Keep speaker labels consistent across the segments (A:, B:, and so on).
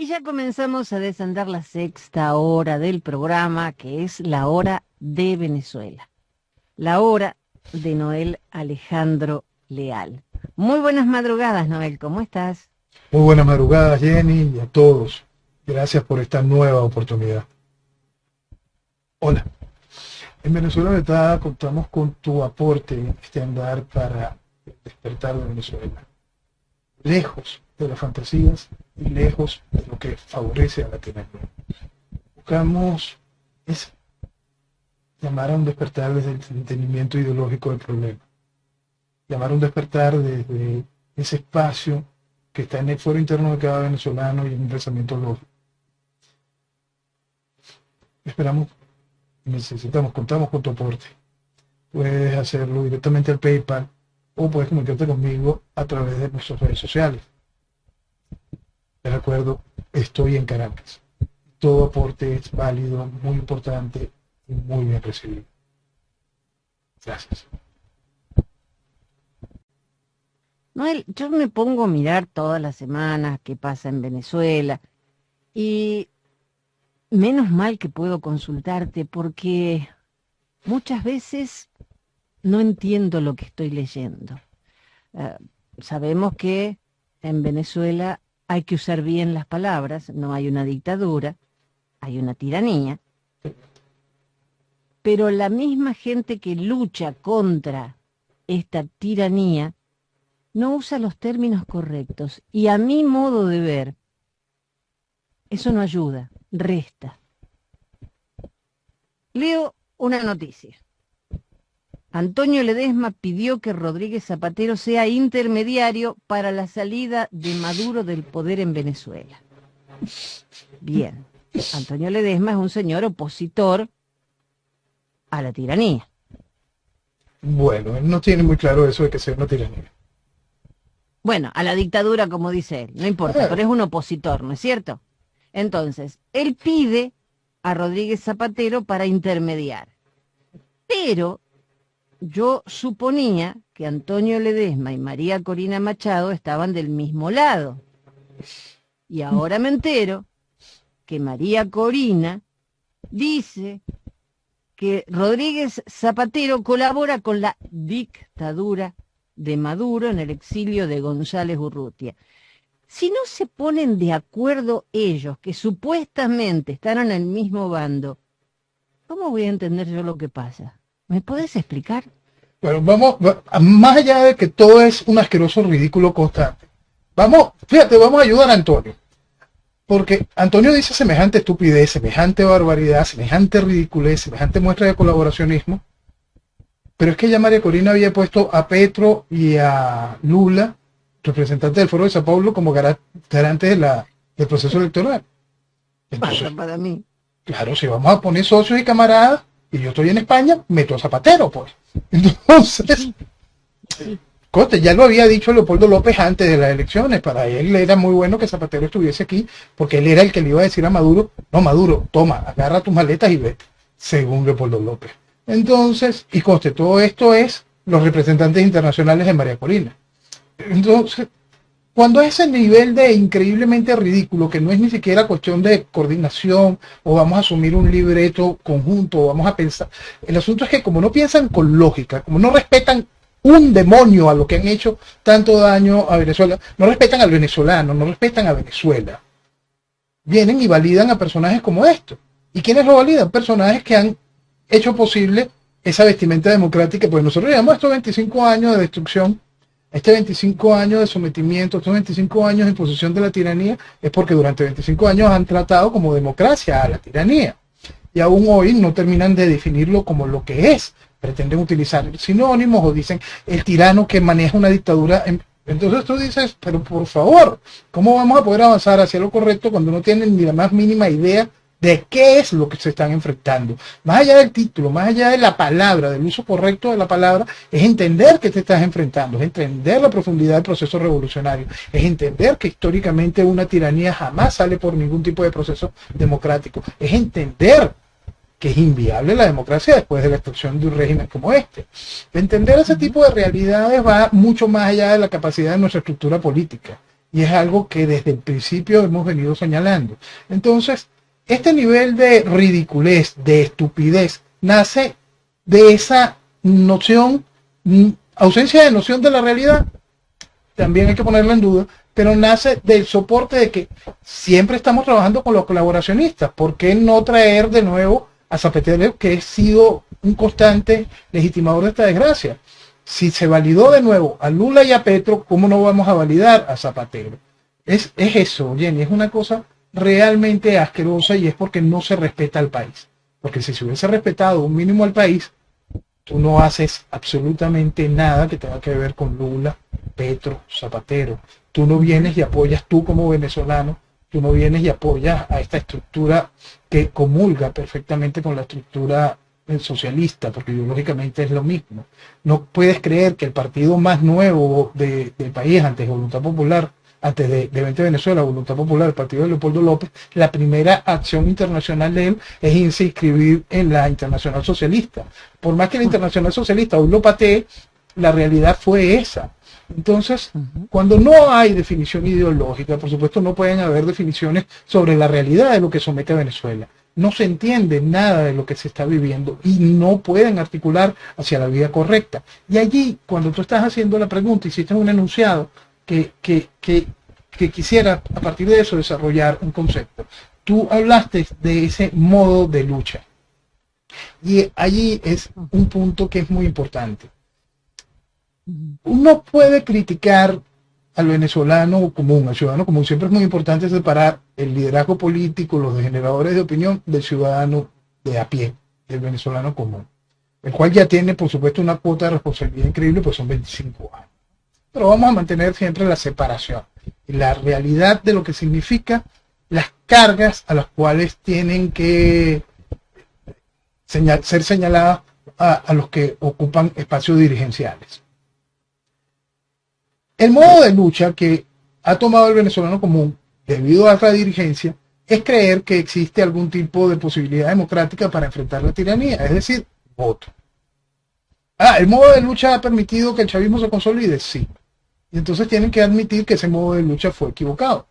A: ya comenzamos a desandar la sexta hora del programa, que es la hora de Venezuela. La hora de Noel Alejandro Leal. Muy buenas madrugadas, Noel, ¿cómo estás?
B: Muy buenas madrugadas, Jenny, y a todos. Gracias por esta nueva oportunidad. Hola. En Venezuela, ¿verdad? Contamos con tu aporte en este andar para el despertar de Venezuela. Lejos de las fantasías y lejos de lo que favorece a la tiranía. Buscamos llamar a un despertar desde el entendimiento ideológico del problema. Llamar a un despertar desde ese espacio que está en el fuero interno de cada venezolano y en un pensamiento lógico. Esperamos, contamos con tu aporte. Puedes hacerlo directamente al PayPal o puedes comunicarte conmigo a través de nuestras redes sociales. Te recuerdo, estoy en Caracas. Todo aporte es válido, muy importante y muy bien recibido. Gracias.
A: Noel, yo me pongo a mirar todas las semanas qué pasa en Venezuela y menos mal que puedo consultarte porque muchas veces no entiendo lo que estoy leyendo. Sabemos que en Venezuela hay que usar bien las palabras, no hay una dictadura, hay una tiranía, pero la misma gente que lucha contra esta tiranía no usa los términos correctos y a mi modo de ver, eso no ayuda, resta. Leo una noticia. Antonio Ledesma pidió que Rodríguez Zapatero sea intermediario para la salida de Maduro del poder en Venezuela. Bien, Antonio Ledesma es un señor opositor a la tiranía.
B: Bueno, él no tiene muy claro eso de que sea una tiranía.
A: Bueno, a la dictadura, como dice él, no importa, pero es un opositor, ¿no es cierto? Entonces, él pide a Rodríguez Zapatero para intermediar. Pero yo suponía que Antonio Ledesma y María Corina Machado estaban del mismo lado. Y ahora me entero que María Corina dice que Rodríguez Zapatero colabora con la dictadura de Maduro en el exilio de González Urrutia. Si no se ponen de acuerdo ellos, que supuestamente están en el mismo bando, ¿cómo voy a entender yo lo que pasa? ¿Me podés explicar?
B: Bueno, más allá de que todo es un asqueroso ridículo constante, vamos a ayudar a Antonio. Porque Antonio dice semejante estupidez, semejante barbaridad, semejante ridiculez, semejante muestra de colaboracionismo. Pero es que ya María Corina había puesto a Petro y a Lula, representantes del Foro de Sao Paulo, como garantes del proceso electoral. Entonces,
A: Pasa para mí.
B: claro, si vamos a poner socios y camaradas, y yo estoy en España, meto a Zapatero, pues. Entonces, Coste, ya lo había dicho Leopoldo López antes de las elecciones, para él era muy bueno que Zapatero estuviese aquí, porque él era el que le iba a decir a Maduro, no, Maduro, toma, agarra tus maletas y vete, según Leopoldo López. Entonces, y conste, todo esto es los representantes internacionales de María Corina. Entonces, cuando es ese nivel de increíblemente ridículo, que no es ni siquiera cuestión de coordinación, o vamos a asumir un libreto conjunto, o vamos a pensar, el asunto es que como no piensan con lógica, como no respetan un demonio a lo que han hecho tanto daño a Venezuela, no respetan al venezolano, no respetan a Venezuela, vienen y validan a personajes como estos. ¿Y quiénes lo validan? Personajes que han hecho posible esa vestimenta democrática, pues nosotros llevamos estos 25 años de destrucción, este 25 años de sometimiento, estos 25 años de imposición de la tiranía, es porque durante 25 años han tratado como democracia a la tiranía. Y aún hoy no terminan de definirlo como lo que es. Pretenden utilizar sinónimos o dicen el tirano que maneja una dictadura. Entonces tú dices, pero por favor, ¿cómo vamos a poder avanzar hacia lo correcto cuando no tienen ni la más mínima idea de qué es lo que se están enfrentando? Más allá del título, más allá de la palabra, del uso correcto de la palabra, es entender qué te estás enfrentando, es entender la profundidad del proceso revolucionario, es entender que históricamente una tiranía jamás sale por ningún tipo de proceso democrático, es entender que es inviable la democracia después de la explosión de un régimen como este. Entender ese tipo de realidades va mucho más allá de la capacidad de nuestra estructura política. Y es algo que desde el principio hemos venido señalando. Entonces, este nivel de ridiculez, de estupidez, nace de esa noción, ausencia de noción de la realidad, también hay que ponerlo en duda, pero nace del soporte de que siempre estamos trabajando con los colaboracionistas. ¿Por qué no traer de nuevo a Zapatero, que ha sido un constante legitimador de esta desgracia? Si se validó de nuevo a Lula y a Petro, ¿cómo no vamos a validar a Zapatero? Es eso, Jenny, es una cosa realmente asquerosa, y es porque no se respeta al país. Porque si se hubiese respetado un mínimo al país, tú no haces absolutamente nada que tenga que ver con Lula, Petro, Zapatero. Tú no vienes y apoyas, tú como venezolano, tú no vienes y apoyas a esta estructura que comulga perfectamente con la estructura socialista, porque ideológicamente es lo mismo. No puedes creer que el partido más nuevo del país, antes de Voluntad Popular, antes de 20 Venezuela, Voluntad Popular, el partido de Leopoldo López, la primera acción internacional de él es irse a inscribir en la Internacional Socialista. Por más que la Internacional Socialista hoy lo patee, la realidad fue esa. Entonces, cuando no hay definición ideológica, por supuesto no pueden haber definiciones sobre la realidad de lo que somete a Venezuela. No se entiende nada de lo que se está viviendo y no pueden articular hacia la vía correcta. Y allí, cuando tú estás haciendo la pregunta, hiciste un enunciado que quisiera a partir de eso desarrollar un concepto. Tú hablaste de ese modo de lucha. Y allí es un punto que es muy importante. Uno puede criticar al venezolano común, al ciudadano común. Siempre es muy importante separar el liderazgo político, los generadores de opinión, del ciudadano de a pie, del venezolano común, el cual ya tiene, por supuesto, una cuota de responsabilidad increíble, pues son 25 años. Pero vamos a mantener siempre la separación y la realidad de lo que significa las cargas a las cuales tienen que ser señaladas a los que ocupan espacios dirigenciales. El modo de lucha que ha tomado el venezolano común debido a la dirigencia es creer que existe algún tipo de posibilidad democrática para enfrentar la tiranía, es decir, voto. ¿El modo de lucha ha permitido que el chavismo se consolide? Sí. Y entonces tienen que admitir que ese modo de lucha fue equivocado.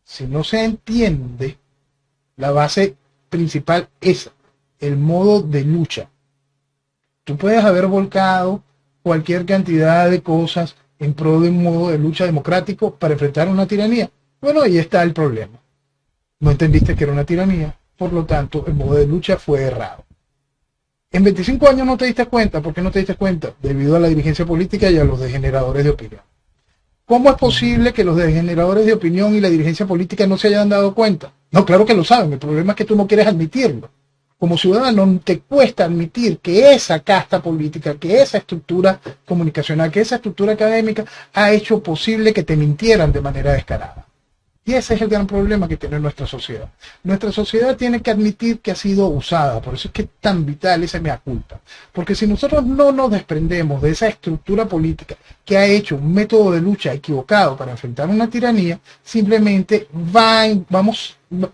B: Si no se entiende la base principal, es el modo de lucha. Tú puedes haber volcado cualquier cantidad de cosas en pro de un modo de lucha democrático para enfrentar una tiranía. Bueno, ahí está el problema. No entendiste que era una tiranía, por lo tanto, el modo de lucha fue errado. En 25 años no te diste cuenta. ¿Por qué no te diste cuenta? Debido a la dirigencia política y a los degeneradores de opinión. ¿Cómo es posible que los degeneradores de opinión y la dirigencia política no se hayan dado cuenta? No, claro que lo saben. El problema es que tú no quieres admitirlo. Como ciudadano te cuesta admitir que esa casta política, que esa estructura comunicacional, que esa estructura académica ha hecho posible que te mintieran de manera descarada. Y ese es el gran problema que tiene nuestra sociedad. Nuestra sociedad tiene que admitir que ha sido usada, por eso es que es tan vital esa mea culpa. Porque si nosotros no nos desprendemos de esa estructura política que ha hecho un método de lucha equivocado para enfrentar una tiranía, simplemente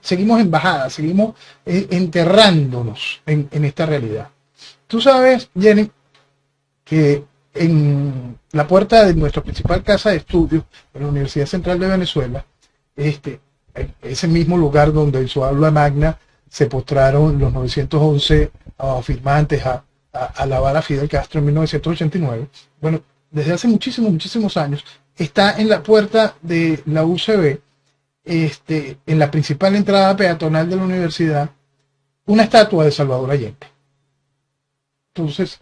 B: seguimos en bajada, seguimos enterrándonos en esta realidad. Tú sabes, Jenny, que en la puerta de nuestra principal casa de estudios, en la Universidad Central de Venezuela, ese mismo lugar donde en su aula magna se postraron los 911 firmantes a alabar a Fidel Castro en 1989. Bueno, desde hace muchísimos años está en la puerta de la UCB, en la principal entrada peatonal de la universidad, una estatua de Salvador Allende. Entonces,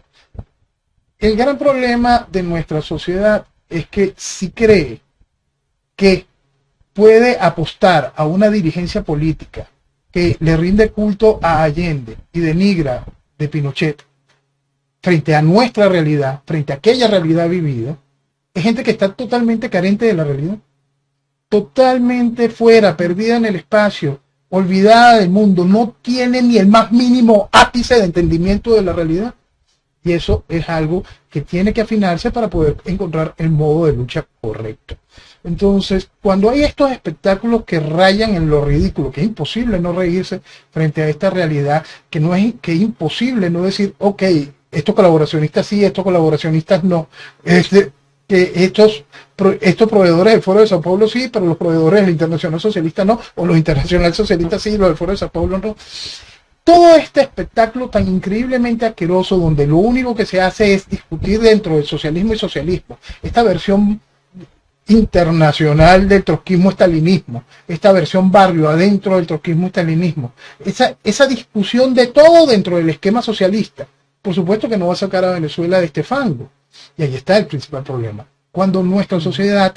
B: el gran problema de nuestra sociedad es que si cree que puede apostar a una dirigencia política que le rinde culto a Allende y denigra de Pinochet frente a nuestra realidad, frente a aquella realidad vivida, es gente que está totalmente carente de la realidad, totalmente fuera, perdida en el espacio, olvidada del mundo, no tiene ni el más mínimo ápice de entendimiento de la realidad. Y eso es algo que tiene que afinarse para poder encontrar el modo de lucha correcto. Entonces, cuando hay estos espectáculos que rayan en lo ridículo, que es imposible no reírse frente a esta realidad, que es imposible no decir, ok, estos colaboracionistas sí, estos colaboracionistas no. que estos proveedores del Foro de Sao Paulo sí, pero los proveedores de la Internacional Socialista no, o los Internacional Socialistas sí, y los del Foro de Sao Paulo no. Todo este espectáculo tan increíblemente asqueroso, donde lo único que se hace es discutir dentro del socialismo y socialismo, esta versión internacional del trotskismo-estalinismo, esta versión barrio adentro del trotskismo-estalinismo, esa discusión de todo dentro del esquema socialista, por supuesto que no va a sacar a Venezuela de este fango. Y ahí está el principal problema. Cuando nuestra sociedad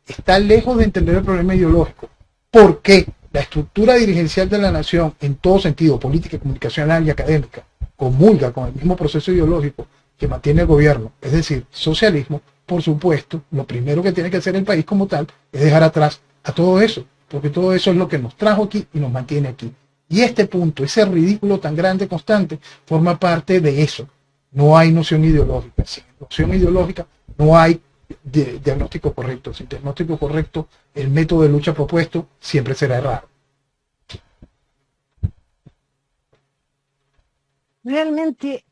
B: está lejos de entender el problema ideológico, ¿por qué? La estructura dirigencial de la nación, en todo sentido, política, comunicacional y académica, comulga con el mismo proceso ideológico que mantiene el gobierno, es decir, socialismo. Por supuesto, lo primero que tiene que hacer el país como tal es dejar atrás a todo eso, porque todo eso es lo que nos trajo aquí y nos mantiene aquí. Y este punto, ese ridículo tan grande, constante, forma parte de eso. No hay noción ideológica. Sin noción ideológica no hay diagnóstico correcto. Sin diagnóstico correcto, el método de lucha propuesto siempre será errado.
A: Realmente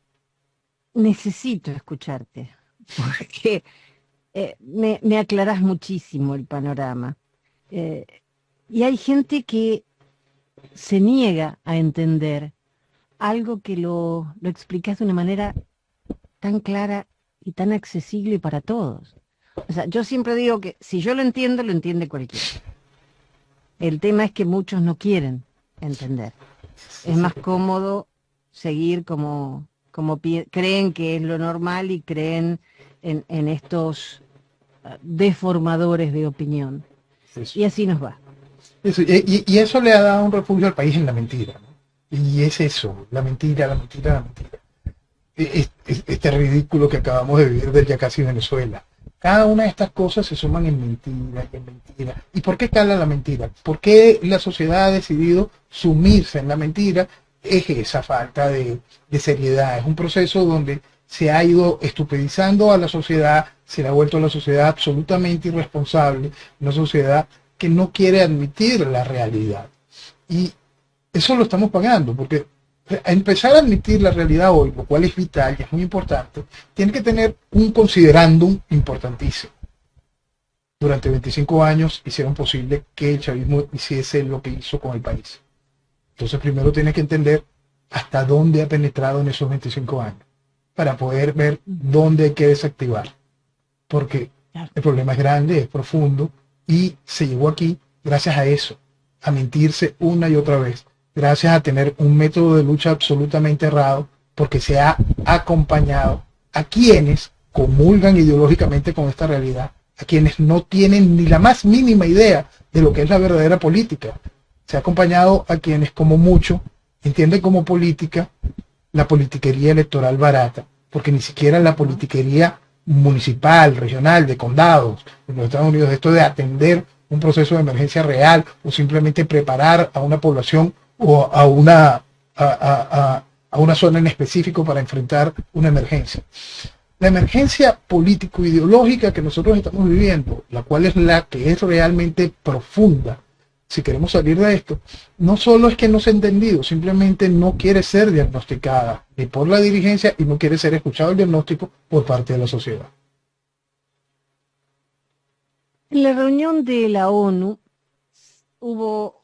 A: necesito escucharte, porque me aclarás muchísimo el panorama. Y hay gente que se niega a entender algo que lo explicas de una manera tan clara y tan accesible para todos. O sea, yo siempre digo que si yo lo entiende cualquiera. El tema es que muchos no quieren entender. Es más cómodo seguir como creen que es lo normal y creen en estos deformadores de opinión.
B: Eso.
A: Y así nos va.
B: Eso, y eso le ha dado un refugio al país en la mentira, ¿no? Y es eso, la mentira, la mentira, la mentira. Este ridículo que acabamos de vivir del ya casi Venezuela. Cada una de estas cosas se suman en mentira y en mentira. ¿Y por qué cala la mentira? ¿Por qué la sociedad ha decidido sumirse en la mentira? Es esa falta de seriedad. Es un proceso donde se ha ido estupidizando a la sociedad, se le ha vuelto a la sociedad absolutamente irresponsable, una sociedad que no quiere admitir la realidad. Y eso lo estamos pagando, porque empezar a admitir la realidad hoy, lo cual es vital y es muy importante, tiene que tener un considerándum importantísimo. Durante 25 años hicieron posible que el chavismo hiciese lo que hizo con el país. Entonces primero tiene que entender hasta dónde ha penetrado en esos 25 años, para poder ver dónde hay que desactivar. Porque el problema es grande, es profundo, y se llegó aquí gracias a eso, a mentirse una y otra vez, gracias a tener un método de lucha absolutamente errado, porque se ha acompañado a quienes comulgan ideológicamente con esta realidad, a quienes no tienen ni la más mínima idea de lo que es la verdadera política. Se ha acompañado a quienes como mucho entienden como política la politiquería electoral barata, porque ni siquiera la politiquería municipal, regional, de condados en los Estados Unidos, esto de atender un proceso de emergencia real o simplemente preparar a una población o a una zona en específico para enfrentar una emergencia. La emergencia político-ideológica que nosotros estamos viviendo, la cual es la que es realmente profunda, si queremos salir de esto, no solo es que no se ha entendido, simplemente no quiere ser diagnosticada ni por la dirigencia y no quiere ser escuchado el diagnóstico por parte de la sociedad.
A: En la reunión de la ONU hubo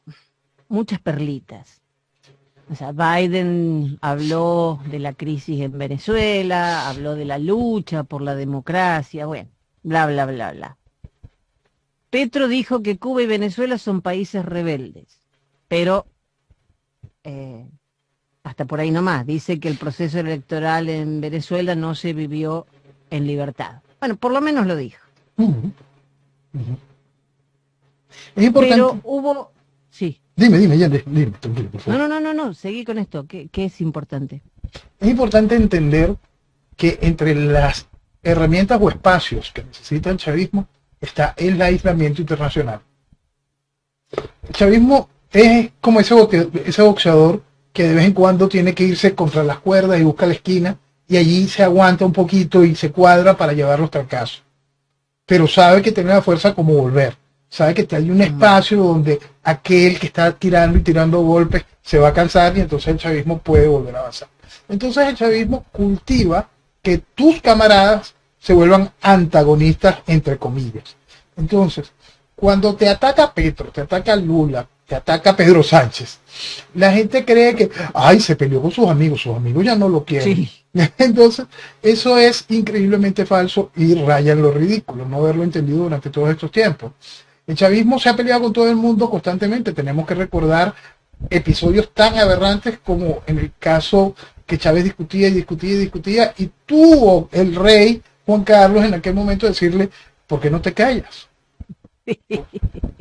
A: muchas perlitas. O sea, Biden habló de la crisis en Venezuela, habló de la lucha por la democracia, bueno, bla, bla, bla, bla. Petro dijo que Cuba y Venezuela son países rebeldes, pero hasta por ahí nomás. Dice que el proceso electoral en Venezuela no se vivió en libertad. Bueno, por lo menos lo dijo.
B: Es importante.
A: Pero hubo... Sí.
B: Dime, tranquilo, por favor.
A: No, seguí con esto. ¿Qué es importante?
B: Es importante entender que entre las herramientas o espacios que necesita el chavismo está el aislamiento internacional. El chavismo es como ese boxeador que de vez en cuando tiene que irse contra las cuerdas y busca la esquina y allí se aguanta un poquito y se cuadra para llevar los trancazos. Pero sabe que tiene la fuerza como volver. Sabe que hay un espacio donde aquel que está tirando y tirando golpes se va a cansar y entonces el chavismo puede volver a avanzar. Entonces el chavismo cultiva que tus camaradas se vuelvan antagonistas, entre comillas. Entonces, cuando te ataca Petro, te ataca Lula, te ataca Pedro Sánchez, la gente cree que, ay, se peleó con sus amigos ya no lo quieren.
A: Sí.
B: Entonces, eso es increíblemente falso y raya en lo ridículo, no haberlo entendido durante todos estos tiempos. El chavismo se ha peleado con todo el mundo constantemente. Tenemos que recordar episodios tan aberrantes como en el caso que Chávez discutía y tuvo el rey Juan Carlos en aquel momento decirle, ¿por qué no te callas?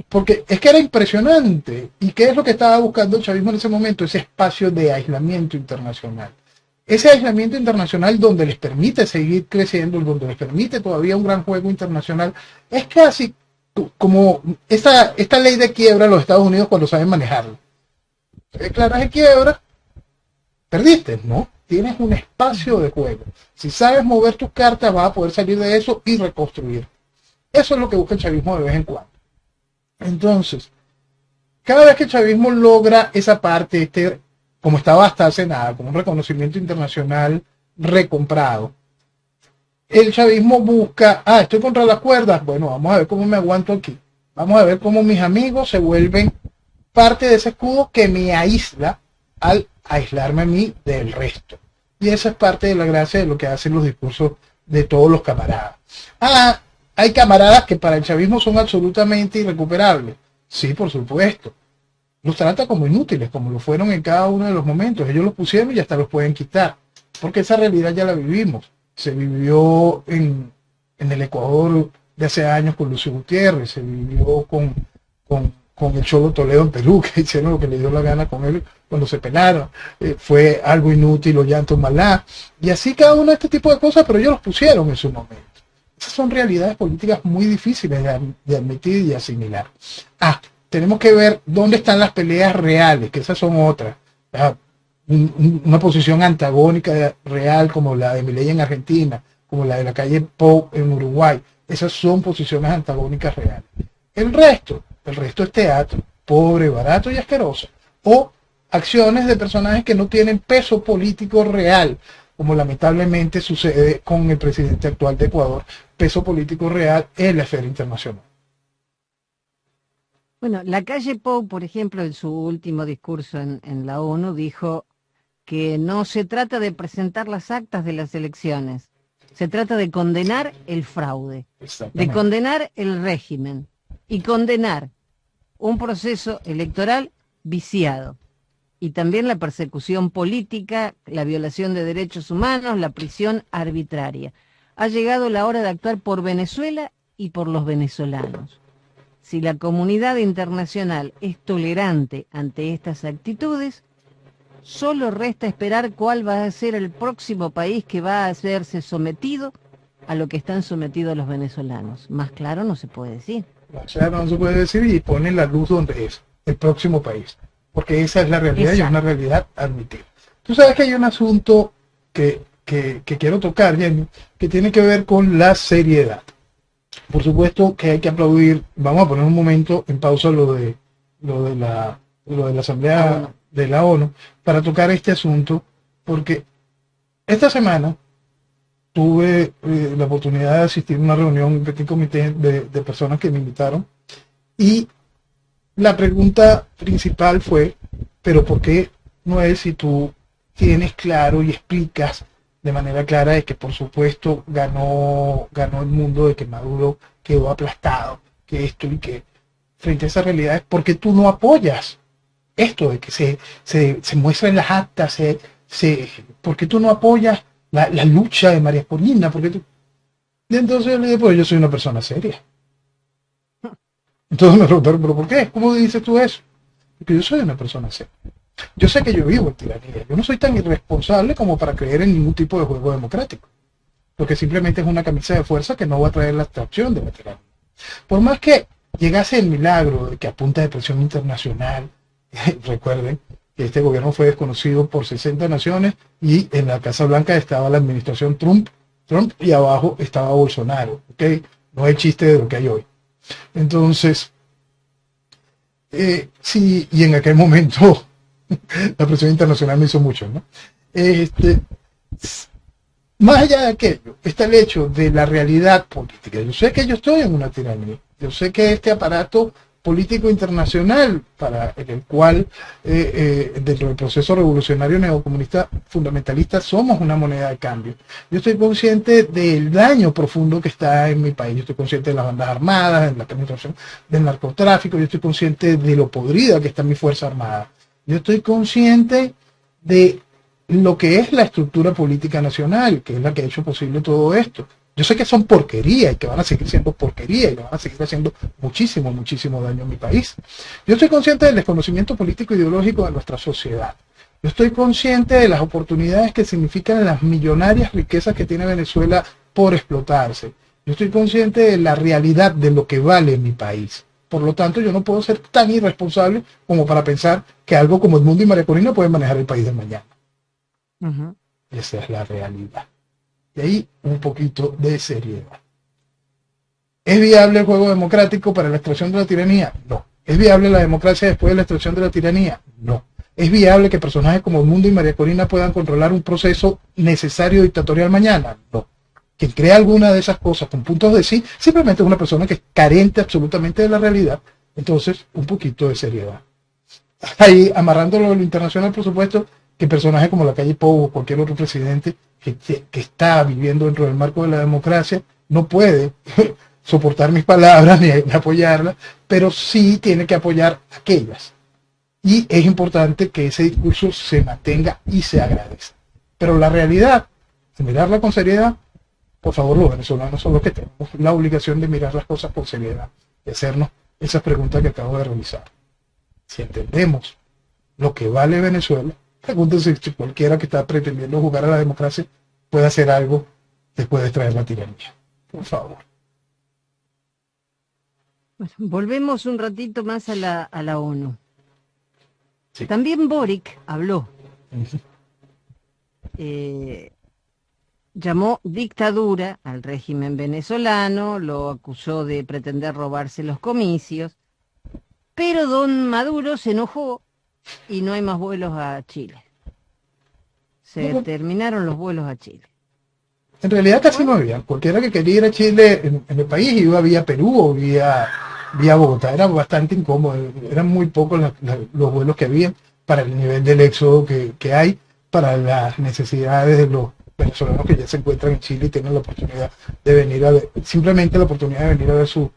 B: Porque es que era impresionante. ¿Y qué es lo que estaba buscando el chavismo en ese momento? Ese espacio de aislamiento internacional. Ese aislamiento internacional donde les permite seguir creciendo, donde les permite todavía un gran juego internacional, es casi como esta ley de quiebra de los Estados Unidos cuando saben manejarlo. Declaras de quiebra, perdiste, ¿no? Tienes un espacio de juego. Si sabes mover tus cartas, vas a poder salir de eso y reconstruir. Eso es lo que busca el chavismo de vez en cuando. Entonces, cada vez que el chavismo logra esa parte, como estaba hasta hace nada, como un reconocimiento internacional recomprado, el chavismo busca, estoy contra las cuerdas, bueno, vamos a ver cómo me aguanto aquí. Vamos a ver cómo mis amigos se vuelven parte de ese escudo que me aísla al aislarme a mí del resto. Y esa es parte de la gracia de lo que hacen los discursos de todos los camaradas. Hay camaradas que para el chavismo son absolutamente irrecuperables. Sí, por supuesto. Los trata como inútiles, como lo fueron en cada uno de los momentos. Ellos los pusieron y hasta los pueden quitar. Porque esa realidad ya la vivimos. Se vivió en el Ecuador de hace años con Lucio Gutiérrez, se vivió con el Cholo Toledo en Perú, que hicieron lo que le dio la gana con él cuando se pelaron. Fue algo inútil, o llanto malá. Y así cada uno de este tipo de cosas, pero ellos los pusieron en su momento. Esas son realidades políticas muy difíciles de admitir y asimilar. Tenemos que ver dónde están las peleas reales, que esas son otras. Una posición antagónica real como la de Milei en Argentina, como la de la calle Pou en Uruguay. Esas son posiciones antagónicas reales. El resto es teatro, pobre, barato y asqueroso. O acciones de personajes que no tienen peso político real, como lamentablemente sucede con el presidente actual de Ecuador, peso político real en la esfera internacional.
A: Bueno, la calle Pou, por ejemplo, en su último discurso en la ONU, dijo que no se trata de presentar las actas de las elecciones, se trata de condenar el fraude, de condenar el régimen y condenar un proceso electoral viciado. Y también la persecución política, la violación de derechos humanos, la prisión arbitraria. Ha llegado la hora de actuar por Venezuela y por los venezolanos. Si la comunidad internacional es tolerante ante estas actitudes, solo resta esperar cuál va a ser el próximo país que va a verse sometido a lo que están sometidos los venezolanos. Más claro no se puede decir.
B: Más claro no se puede decir y pone la luz donde es, el próximo país. Porque esa es la realidad. Exacto. Y es una realidad admitida. Tú sabes que hay un asunto que quiero tocar, Jenny, que tiene que ver con la seriedad. Por supuesto que hay que aplaudir, vamos a poner un momento en pausa lo de la Asamblea de la ONU para tocar este asunto, porque esta semana tuve la oportunidad de asistir a una reunión, un petit comité de personas que me invitaron, y la pregunta principal fue, pero ¿por qué no es si tú tienes claro y explicas de manera clara de que por supuesto ganó el mundo, de que Maduro quedó aplastado, que esto y que frente a esas realidades, porque tú no apoyas esto de que se muestren las actas, porque tú no apoyas la lucha de María Corina, y entonces yo le dije, pues yo soy una persona seria. Entonces me preguntaron, ¿pero por qué? ¿Cómo dices tú eso? Porque yo soy una persona seria. Yo sé que yo vivo en tiranía. Yo no soy tan irresponsable como para creer en ningún tipo de juego democrático. Lo que simplemente es una camisa de fuerza que no va a traer la abstracción de la tiranía. Por más que llegase el milagro de que a punta de presión internacional, recuerden que este gobierno fue desconocido por 60 naciones y en la Casa Blanca estaba la administración Trump y abajo estaba Bolsonaro. ¿Okay? No es chiste de lo que hay hoy. Entonces, sí, y en aquel momento la presión internacional me hizo mucho, ¿no? Más allá de aquello, está el hecho de la realidad política. Yo sé que yo estoy en una tiranía. Yo sé que este aparato político internacional en el cual dentro del proceso revolucionario neocomunista fundamentalista somos una moneda de cambio. Yo estoy consciente del daño profundo que está en mi país. Yo estoy consciente de las bandas armadas, de la penetración del narcotráfico. Yo estoy consciente de lo podrida que está mi Fuerza Armada. Yo estoy consciente de lo que es la estructura política nacional, que es la que ha hecho posible todo esto. Yo sé que son porquería y que van a seguir siendo porquería y que van a seguir haciendo muchísimo, muchísimo daño a mi país. Yo estoy consciente del desconocimiento político e ideológico de nuestra sociedad. Yo estoy consciente de las oportunidades que significan las millonarias riquezas que tiene Venezuela por explotarse. Yo estoy consciente de la realidad de lo que vale mi país. Por lo tanto, yo no puedo ser tan irresponsable como para pensar que algo como Edmundo y María Corina pueden manejar el país de mañana. Uh-huh. Esa es la realidad. Y ahí un poquito de seriedad. ¿Es viable el juego democrático para la extracción de la tiranía? No. ¿Es viable la democracia después de la extracción de la tiranía? No. ¿Es viable que personajes como Edmundo y María Corina puedan controlar un proceso necesario dictatorial mañana? No. Quien crea alguna de esas cosas con puntos de sí, simplemente es una persona que es carente absolutamente de la realidad. Entonces, un poquito de seriedad. Ahí, amarrándolo a lo internacional, por supuesto, que personajes como la calle Pou o cualquier otro presidente que está viviendo dentro del marco de la democracia no puede soportar mis palabras ni apoyarlas, pero sí tiene que apoyar aquellas. Y es importante que ese discurso se mantenga y se agradezca. Pero la realidad, de mirarla con seriedad, por favor, los venezolanos son los que tenemos la obligación de mirar las cosas con seriedad y hacernos esas preguntas que acabo de realizar. Si entendemos lo que vale Venezuela, pregúntense si cualquiera que está pretendiendo jugar a la democracia puede hacer algo después de traer la tiranía. Por favor.
A: Bueno, volvemos un ratito más a la ONU.
B: Sí.
A: También Boric habló. Llamó dictadura al régimen venezolano, lo acusó de pretender robarse los comicios, pero don Maduro se enojó y no hay más vuelos a Chile. Se terminaron los vuelos a Chile.
B: En realidad casi no había. Cualquiera que quería ir a Chile en el país iba vía Perú o vía Bogotá. Era bastante incómodo. Eran muy pocos los vuelos que había para el nivel del éxodo que hay, para las necesidades de los venezolanos que ya se encuentran en Chile y tienen la oportunidad de venir a ver, simplemente la oportunidad de venir a ver sus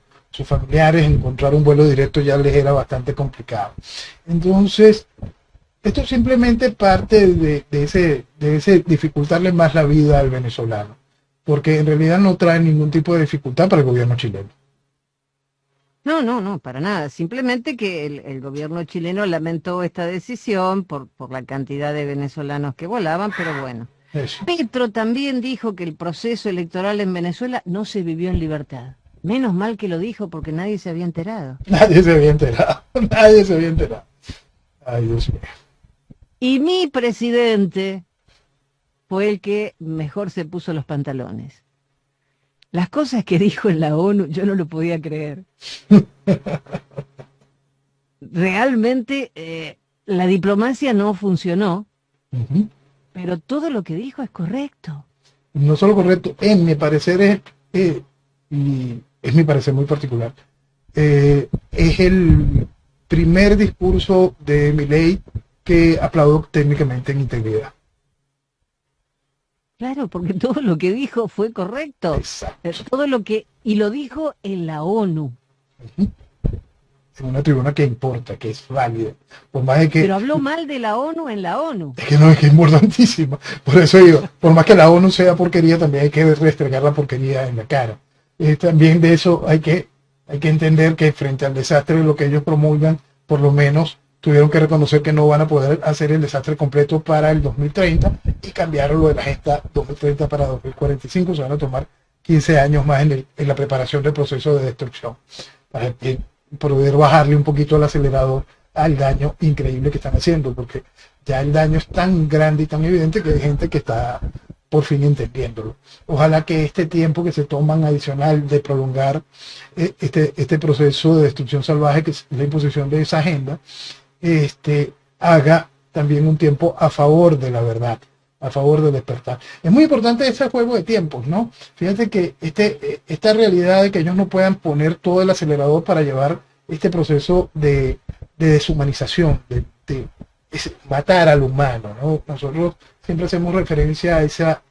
B: familiares, encontrar un vuelo directo ya les era bastante complicado. Entonces, esto es simplemente parte de ese dificultarle más la vida al venezolano, porque en realidad no trae ningún tipo de dificultad para el gobierno chileno.
A: No, para nada. Simplemente que el gobierno chileno lamentó esta decisión por la cantidad de venezolanos que volaban, pero bueno.
B: Eso.
A: Petro también dijo que el proceso electoral en Venezuela no se vivió en libertad. Menos mal que lo dijo porque nadie se había enterado.
B: Nadie se había enterado. Ay, Dios mío.
A: Y mi presidente fue el que mejor se puso los pantalones. Las cosas que dijo en la ONU, yo no lo podía creer. Realmente la diplomacia no funcionó, pero todo lo que dijo es correcto.
B: No solo correcto, en mi parecer y es mi parecer muy particular, es el primer discurso de Milei que aplaudo técnicamente en integridad.
A: Claro, porque todo lo que dijo fue correcto.
B: Exacto.
A: Todo lo que, y lo dijo en la ONU.
B: En una tribuna que importa, que es válida. Por más de que,
A: pero habló mal de la ONU en la ONU.
B: Es que no, es que es importantísima. Por eso digo, por más que la ONU sea porquería, también hay que restregar la porquería en la cara. También de eso hay que entender que frente al desastre de lo que ellos promulgan, por lo menos tuvieron que reconocer que no van a poder hacer el desastre completo para el 2030 y cambiaron lo de la agenda 2030 para 2045. Se van a tomar 15 años más en la preparación del proceso de destrucción para poder bajarle un poquito el acelerador al daño increíble que están haciendo, porque ya el daño es tan grande y tan evidente que hay gente que está por fin entendiéndolo. Ojalá que este tiempo que se toman adicional de prolongar este proceso de destrucción salvaje, que es la imposición de esa agenda, haga también un tiempo a favor de la verdad, a favor del despertar. Es muy importante ese juego de tiempos, ¿no? Fíjate que esta realidad de que ellos no puedan poner todo el acelerador para llevar este proceso de deshumanización, de matar al humano, ¿no? Nosotros siempre hacemos referencia a esa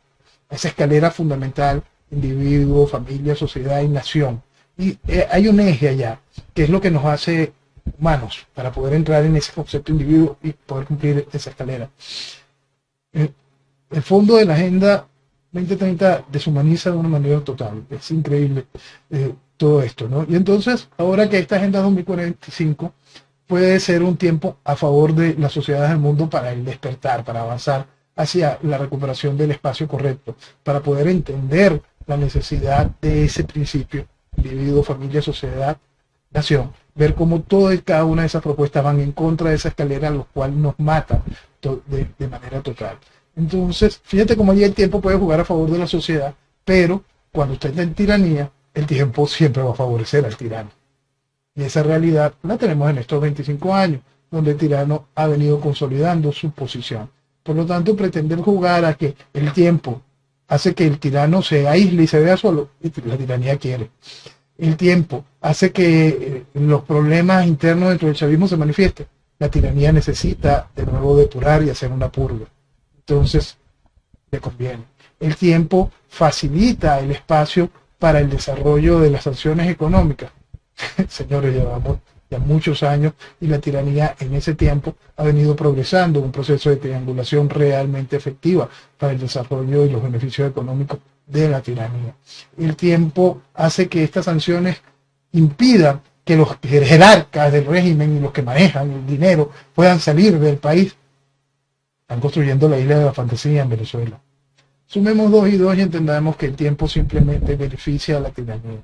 B: escalera fundamental, individuo, familia, sociedad y nación. Y hay un eje allá, que es lo que nos hace humanos, para poder entrar en ese concepto de individuo y poder cumplir esa escalera. El fondo de la Agenda 2030 deshumaniza de una manera total. Es increíble todo esto, ¿no? Y entonces, ahora que esta Agenda 2045 puede ser un tiempo a favor de las sociedades del mundo para el despertar, para avanzar hacia la recuperación del espacio correcto, para poder entender la necesidad de ese principio, individuo, familia, sociedad, nación, ver cómo todas y cada una de esas propuestas van en contra de esa escalera, lo cual nos mata de manera total. Entonces, fíjate cómo allí el tiempo puede jugar a favor de la sociedad, pero cuando usted está en tiranía, el tiempo siempre va a favorecer al tirano. Y esa realidad la tenemos en estos 25 años, donde el tirano ha venido consolidando su posición. Por lo tanto, pretender jugar a que el tiempo hace que el tirano se aísle y se vea solo, y la tiranía quiere. El tiempo hace que los problemas internos dentro del chavismo se manifiesten. La tiranía necesita de nuevo depurar y hacer una purga. Entonces, le conviene. El tiempo facilita el espacio para el desarrollo de las sanciones económicas. Señores, llevamos ya muchos años y la tiranía en ese tiempo ha venido progresando en un proceso de triangulación realmente efectiva para el desarrollo y los beneficios económicos de la tiranía. El tiempo hace que estas sanciones impidan que los jerarcas del régimen y los que manejan el dinero puedan salir del país. Están construyendo la isla de la fantasía en Venezuela. Sumemos 2 y 2 y entendamos que el tiempo simplemente beneficia a la tiranía.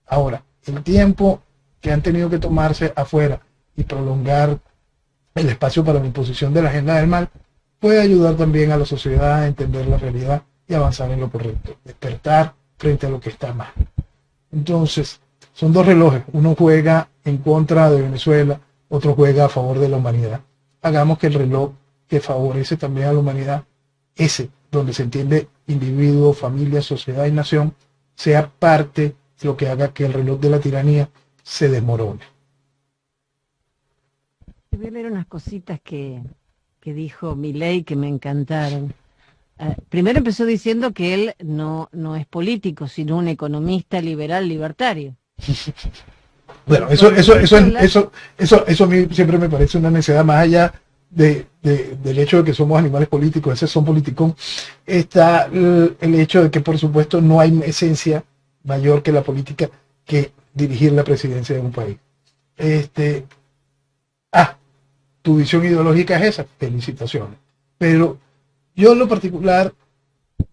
B: Ahora, el tiempo que han tenido que tomarse afuera y prolongar el espacio para la imposición de la agenda del mal puede ayudar también a la sociedad a entender la realidad y avanzar en lo correcto, despertar frente a lo que está mal. Entonces, son 2 relojes, uno juega en contra de Venezuela, otro juega a favor de la humanidad. Hagamos que el reloj que favorece también a la humanidad, ese donde se entiende individuo, familia, sociedad y nación, sea parte de lo que haga que el reloj de la tiranía se desmorone.
A: Voy a leer unas cositas que dijo Milei que me encantaron. Primero empezó diciendo que él no es político, sino un economista liberal libertario.
B: Bueno, eso a mí siempre me parece una necesidad, más allá del hecho de que somos animales políticos, ese son politicón, está el hecho de que por supuesto no hay esencia mayor que la política que dirigir la presidencia de un país. Tu visión ideológica es esa, felicitaciones. Pero yo en lo particular,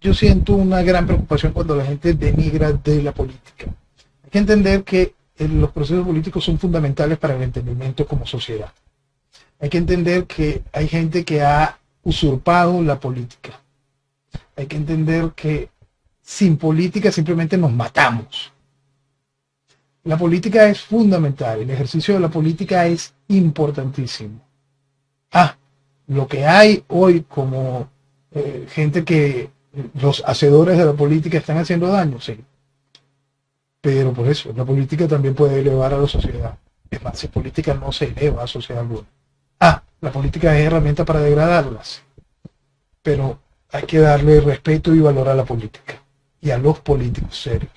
B: yo siento una gran preocupación cuando la gente denigra de la política. Hay que entender que los procesos políticos son fundamentales para el entendimiento como sociedad. Hay que entender que hay gente que ha usurpado la política. Hay que entender que sin política simplemente nos matamos. La política es fundamental, el ejercicio de la política es importantísimo. Lo que hay hoy como gente que los hacedores de la política están haciendo daño, sí. Pero por eso, la política también puede elevar a la sociedad. Es más, si política no se eleva a sociedad alguna. La política es herramienta para degradarlas. Pero hay que darle respeto y valor a la política y a los políticos serios.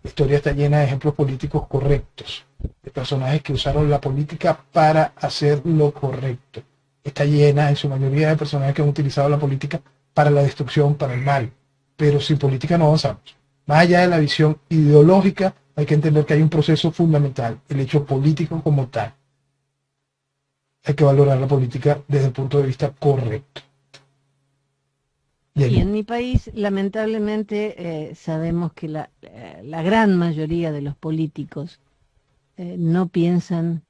B: La historia está llena de ejemplos políticos correctos, de personajes que usaron la política para hacer lo correcto. Está llena en su mayoría de personajes que han utilizado la política para la destrucción, para el mal. Pero sin política no avanzamos. Más allá de la visión ideológica, hay que entender que hay un proceso fundamental, el hecho político como tal. Hay que valorar la política desde el punto de vista correcto.
A: Y en mi país, lamentablemente, sabemos que la gran mayoría de los políticos no piensan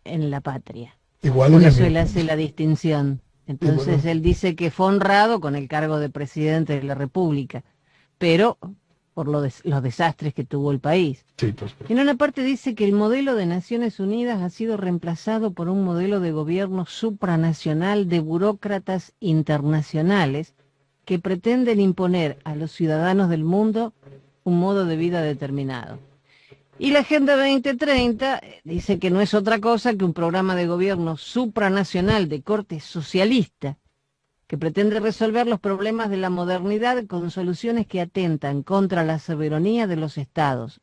A: en la patria.
B: Igual
A: por eso él hace la distinción. Entonces él dice que fue honrado con el cargo de presidente de la República, pero por los desastres que tuvo el país.
B: Sí, pues.
A: En una parte dice que el modelo de Naciones Unidas ha sido reemplazado por un modelo de gobierno supranacional de burócratas internacionales que pretenden imponer a los ciudadanos del mundo un modo de vida determinado. Y la Agenda 2030 dice que no es otra cosa que un programa de gobierno supranacional de corte socialista que pretende resolver los problemas de la modernidad con soluciones que atentan contra la soberanía de los estados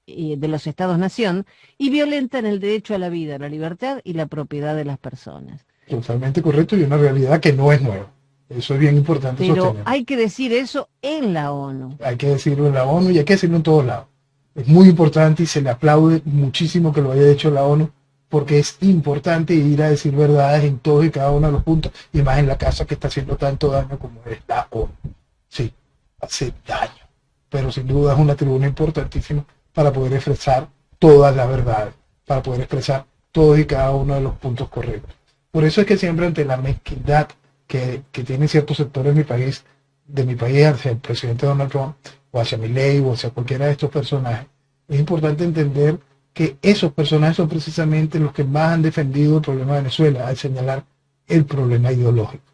A: y de los estados-nación y violentan el derecho a la vida, la libertad y la propiedad de las personas.
B: Totalmente correcto y una realidad que no es nueva. Eso es bien importante
A: Pero
B: sostener.
A: hay que decir eso en la ONU.
B: Hay que decirlo en la ONU y hay que decirlo en todos lados. Es muy importante y se le aplaude muchísimo que lo haya hecho la ONU, porque es importante ir a decir verdades en todos y cada uno de los puntos, y más en la casa que está haciendo tanto daño como es la ONU. Sí, hace daño, pero sin duda es una tribuna importantísima para poder expresar todas las verdades, para poder expresar todos y cada uno de los puntos correctos. Por eso es que siempre ante la mezquindad que tienen ciertos sectores de mi país hacia el presidente Donald Trump, o hacia Milei, o hacia cualquiera de estos personajes, es importante entender que esos personajes son precisamente los que más han defendido el problema de Venezuela, al señalar el problema ideológico,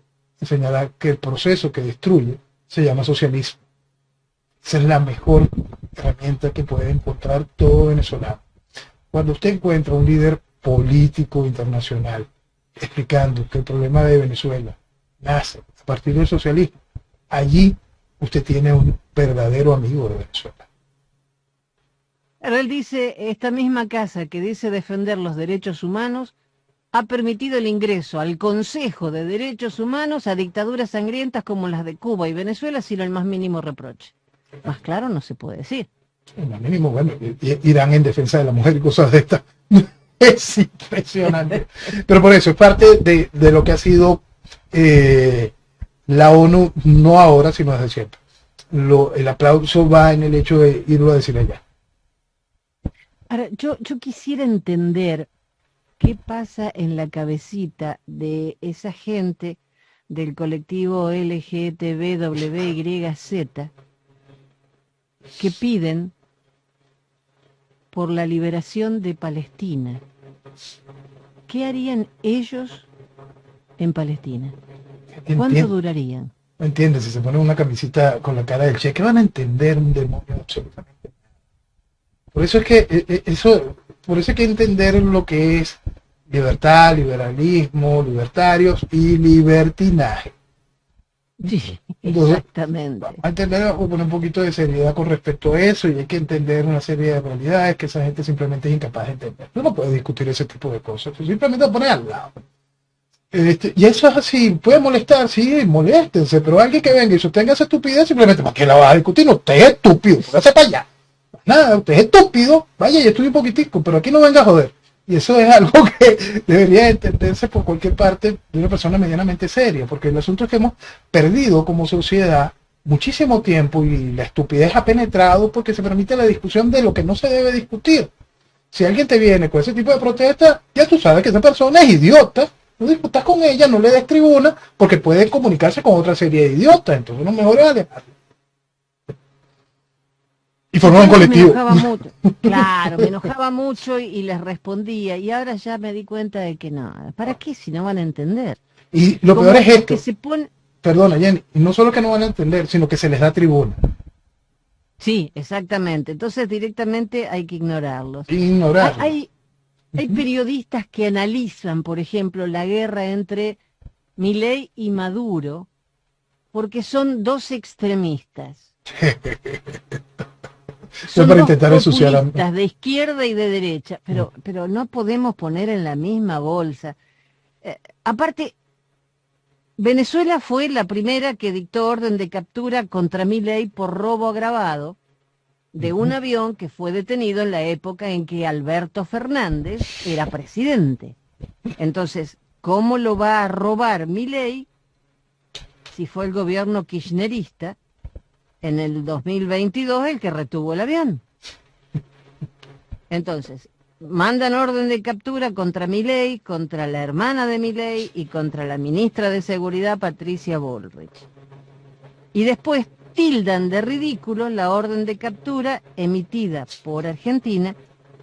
B: al señalar que el proceso que destruye se llama socialismo. Esa es la mejor herramienta que puede encontrar todo venezolano. Cuando usted encuentra un líder político internacional explicando que el problema de Venezuela nace a partir del socialismo, allí usted tiene un verdadero amigo de Venezuela.
A: Ahora él dice, esta misma casa que dice defender los derechos humanos ha permitido el ingreso al Consejo de Derechos Humanos a dictaduras sangrientas como las de Cuba y Venezuela sin el más mínimo reproche. Más claro no se puede decir.
B: El más mínimo, bueno, Irán en defensa de la mujer y cosas de estas. Es impresionante. Pero por eso es parte de lo que ha sido la ONU, no ahora, sino desde siempre. El aplauso va en el hecho de irlo a decir allá.
A: Ahora, yo quisiera entender qué pasa en la cabecita de esa gente del colectivo LGTBWYZ que piden por la liberación de Palestina. ¿Qué harían ellos en Palestina? ¿Cuánto durarían?
B: No entiendes, si se ponen una camisita con la cara del Che, ¿qué van a entender un demonio absolutamente? Por eso es que por eso hay que entender lo que es libertad, liberalismo, libertarios y libertinaje.
A: Sí,
B: Entonces,
A: exactamente.
B: vamos a entender, vamos a poner un poquito de seriedad con respecto a eso, y hay que entender una serie de realidades que esa gente simplemente es incapaz de entender. No puede discutir ese tipo de cosas, simplemente poner al lado. Y eso es así, puede molestar, sí, moléstense, pero alguien que venga y sostenga esa estupidez, simplemente, ¿para qué la vas a discutir? No, usted es estúpido, póngase para allá. Nada, usted es estúpido, vaya y estudie un poquitico, pero aquí no venga a joder. Y eso es algo que debería entenderse por cualquier parte de una persona medianamente seria, porque el asunto es que hemos perdido como sociedad muchísimo tiempo y la estupidez ha penetrado porque se permite la discusión de lo que no se debe discutir. Si alguien te viene con ese tipo de protesta, ya tú sabes que esa persona es idiota, no discutas con ella, no le des tribuna, porque puede comunicarse con otra serie de idiotas, entonces lo mejor es alejarlo. Y formar un colectivo.
A: Me enojaba mucho. Claro, me enojaba mucho y les respondía. Y ahora ya me di cuenta de que no. ¿Para qué si no van a entender?
B: Y lo peor es esto.
A: Que se pone...
B: Perdona, Jenny. Y no solo que no van a entender, sino que se les da tribuna.
A: Sí, exactamente. Entonces directamente hay que ignorarlos.
B: Ignorarlos.
A: Hay periodistas que analizan, por ejemplo, la guerra entre Milei y Maduro, porque son dos extremistas. Son
B: para
A: dos
B: intentar
A: populistas de izquierda y de derecha, pero no podemos poner en la misma bolsa. Aparte, Venezuela fue la primera que dictó orden de captura contra Milei por robo agravado de un avión que fue detenido en la época en que Alberto Fernández era presidente. Entonces, ¿cómo lo va a robar Milei si fue el gobierno kirchnerista en el 2022 el que retuvo el avión? Entonces, mandan orden de captura contra Milei, contra la hermana de Milei y contra la ministra de Seguridad, Patricia Bullrich. Y después tildan de ridículo la orden de captura emitida por Argentina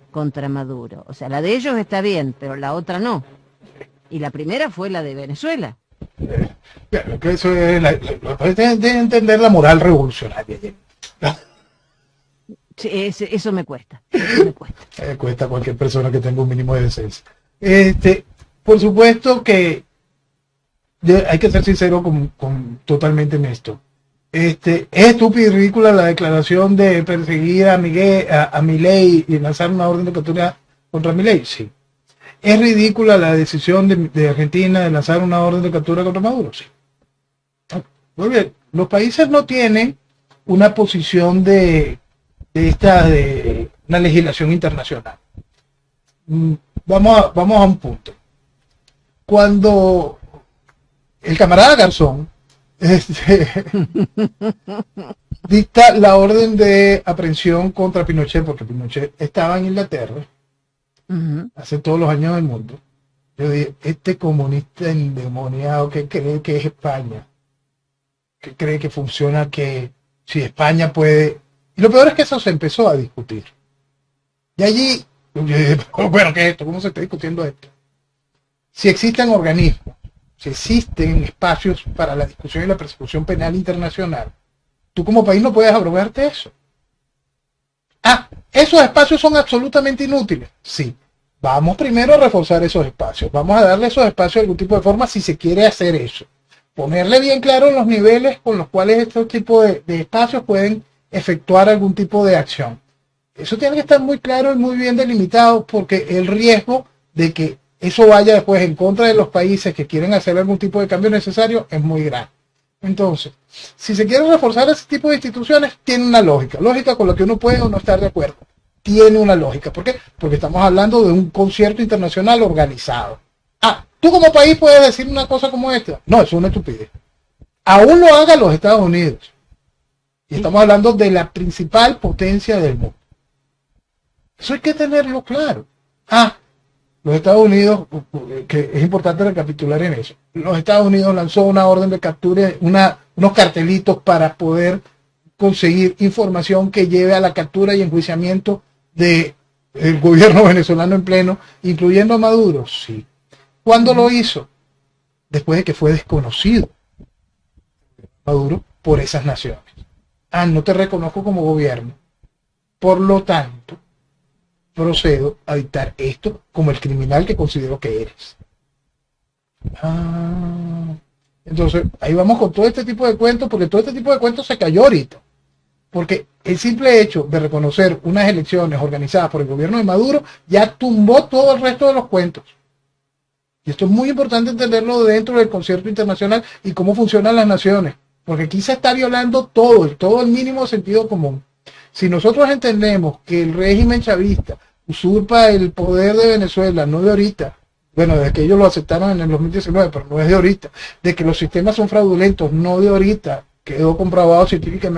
A: contra Maduro. O sea, la de ellos está bien, pero la otra no. Y la primera fue la de Venezuela.
B: Claro, que eso es de entender la moral revolucionaria.
A: Sí, eso me cuesta, eso me cuesta.
B: Cuesta a cualquier persona que tenga un mínimo de decencia. Por supuesto que hay que ser sincero totalmente en esto. Es estúpida y ridícula la declaración de perseguir a Milei y lanzar una orden de captura contra Milei, sí. ¿Es ridícula la decisión de Argentina de lanzar una orden de captura contra Maduro? Sí. Muy bien, los países no tienen una posición de una legislación internacional. Vamos a un punto. Cuando el camarada Garzón dicta la orden de aprehensión contra Pinochet, porque Pinochet estaba en Inglaterra, hace todos los años del mundo, yo dije, este comunista endemoniado que cree que es España, que cree que funciona, que si España puede... Y lo peor es que eso se empezó a discutir. Y allí, yo dije, bueno, ¿qué es esto? ¿Cómo se está discutiendo esto? Si existen organismos, si existen espacios para la discusión y la persecución penal internacional, tú como país no puedes abrogarte eso. ¿Esos espacios son absolutamente inútiles? Sí. Vamos primero a reforzar esos espacios. Vamos a darle a esos espacios algún tipo de forma si se quiere hacer eso. Ponerle bien claro los niveles con los cuales estos tipos de espacios pueden efectuar algún tipo de acción. Eso tiene que estar muy claro y muy bien delimitado, porque el riesgo de que eso vaya después en contra de los países que quieren hacer algún tipo de cambio necesario es muy grande. Entonces, si se quiere reforzar ese tipo de instituciones, tiene una lógica con la que uno puede o no estar de acuerdo. Tiene una lógica. ¿Por qué? Porque estamos hablando de un concierto internacional organizado. ¿Tú como país puedes decir una cosa como esta? No, eso es una estupidez. Aún lo hagan los Estados Unidos. Y estamos hablando de la principal potencia del mundo. Eso hay que tenerlo claro. Los Estados Unidos, que es importante recapitular en eso, los Estados Unidos lanzó una orden de captura, unos cartelitos para poder conseguir información que lleve a la captura y enjuiciamiento del gobierno venezolano en pleno, incluyendo a Maduro. Sí. ¿Cuándo lo hizo? Después de que fue desconocido Maduro por esas naciones. No te reconozco como gobierno. Por lo tanto, procedo a dictar esto como el criminal que considero que eres. Entonces, ahí vamos con todo este tipo de cuentos, porque todo este tipo de cuentos se cayó ahorita. Porque el simple hecho de reconocer unas elecciones organizadas por el gobierno de Maduro ya tumbó todo el resto de los cuentos. Y esto es muy importante entenderlo dentro del concierto internacional y cómo funcionan las naciones. Porque aquí se está violando todo el mínimo sentido común. Si nosotros entendemos que el régimen chavista usurpa el poder de Venezuela, no de ahorita, bueno, desde que ellos lo aceptaron en el 2019, pero no es de ahorita, de que los sistemas son fraudulentos, no de ahorita, quedó comprobado científica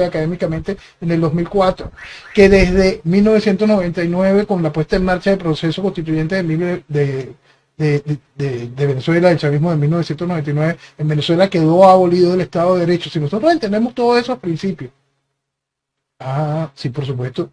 B: y académicamente en el 2004, que desde 1999, con la puesta en marcha del proceso constituyente de Venezuela, el chavismo de 1999, en Venezuela quedó abolido el Estado de Derecho. Si nosotros entendemos todos esos principios, sí, por supuesto,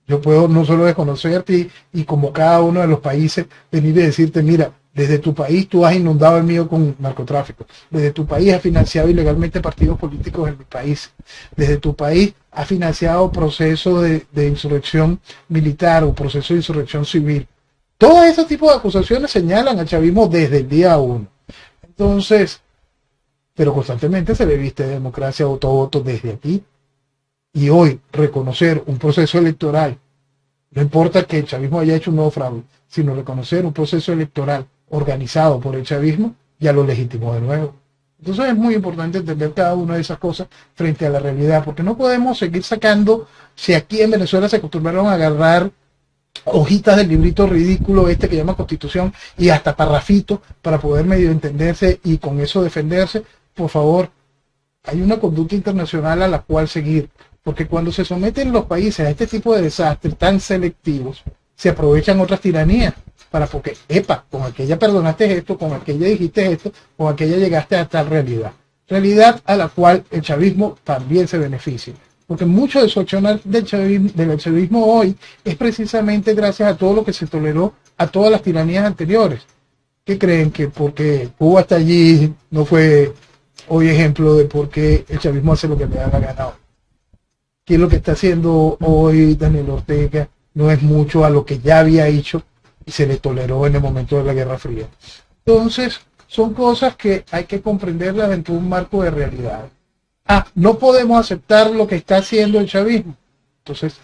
B: yo puedo no solo desconocerte y como cada uno de los países venir y decirte, mira, desde tu país tú has inundado el mío con narcotráfico, desde tu país has financiado ilegalmente partidos políticos en mi país, desde tu país has financiado procesos de insurrección militar o procesos de insurrección civil. Todo ese tipo de acusaciones señalan al chavismo desde el día 1. Entonces, pero constantemente se le viste de democracia voto a voto desde aquí. Y hoy reconocer un proceso electoral, no importa que el chavismo haya hecho un nuevo fraude, sino reconocer un proceso electoral organizado por el chavismo, ya lo legitimó de nuevo. Entonces es muy importante entender cada una de esas cosas frente a la realidad, porque no podemos seguir sacando, si aquí en Venezuela se acostumbraron a agarrar hojitas del librito ridículo que llama Constitución y hasta parrafitos para poder medio entenderse y con eso defenderse. Por favor, hay una conducta internacional a la cual seguir, porque cuando se someten los países a este tipo de desastres tan selectivos, se aprovechan otras tiranías porque, con aquella perdonaste esto, con aquella dijiste esto, con aquella llegaste a tal realidad a la cual el chavismo también se beneficia. Porque mucho de su accionar del chavismo hoy es precisamente gracias a todo lo que se toleró a todas las tiranías anteriores. que creen que porque Cuba está allí no fue hoy ejemplo de por qué el chavismo hace lo que le da la gana hoy. Que lo que está haciendo hoy Daniel Ortega no es mucho a lo que ya había hecho y se le toleró en el momento de la Guerra Fría. Entonces, son cosas que hay que comprenderlas dentro de un marco de realidad. No podemos aceptar lo que está haciendo el chavismo. Entonces,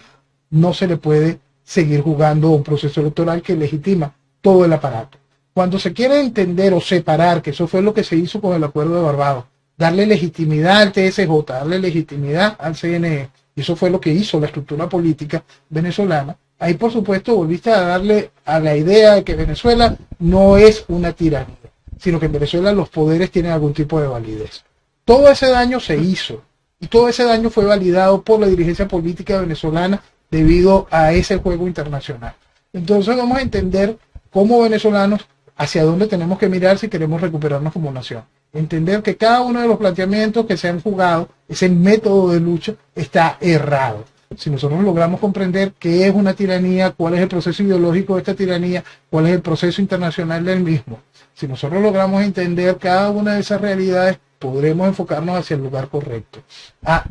B: no se le puede seguir jugando un proceso electoral que legitima todo el aparato. Cuando se quiere entender o separar, que eso fue lo que se hizo con el Acuerdo de Barbados, darle legitimidad al TSJ, darle legitimidad al CNE, y eso fue lo que hizo la estructura política venezolana, ahí por supuesto volviste a darle a la idea de que Venezuela no es una tiranía, sino que en Venezuela los poderes tienen algún tipo de validez. Todo ese daño se hizo, y todo ese daño fue validado por la dirigencia política venezolana debido a ese juego internacional. Entonces vamos a entender como venezolanos hacia dónde tenemos que mirar si queremos recuperarnos como nación. Entender que cada uno de los planteamientos que se han jugado, ese método de lucha, está errado. Si nosotros logramos comprender qué es una tiranía, cuál es el proceso ideológico de esta tiranía, cuál es el proceso internacional del mismo, si nosotros logramos entender cada una de esas realidades, podremos enfocarnos hacia el lugar correcto.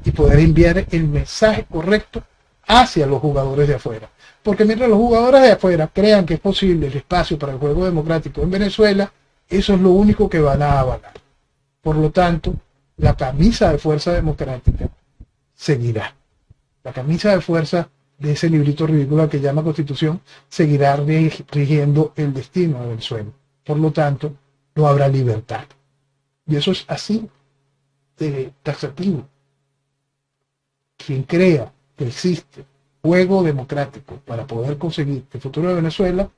B: Y poder enviar el mensaje correcto hacia los jugadores de afuera. Porque mientras los jugadores de afuera crean que es posible el espacio para el juego democrático en Venezuela, eso es lo único que van a avalar. Por lo tanto, la camisa de fuerza democrática seguirá. La camisa de fuerza de ese librito ridículo que llama Constitución seguirá rigiendo el destino de Venezuela. Por lo tanto, no habrá libertad. Y eso es así de taxativo. Quien crea que existe juego democrático para poder conseguir el futuro de Venezuela,